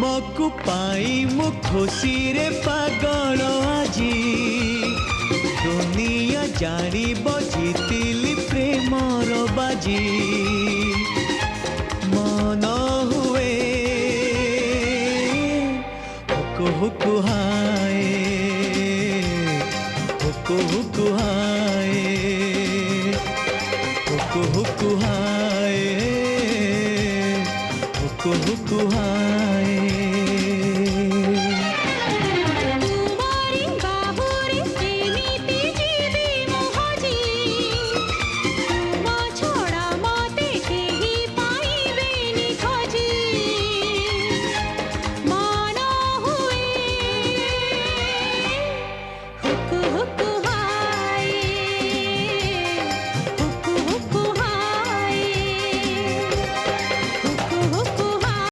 तुमको पाई मु खुशी रे पागल आजी दुनिया जानी जीतिली प्रेमर बाजी मन हुए हुकु हुकु हाय हुकु हुकु हाय हुकु हुकु हाय हुकु हुकु हाय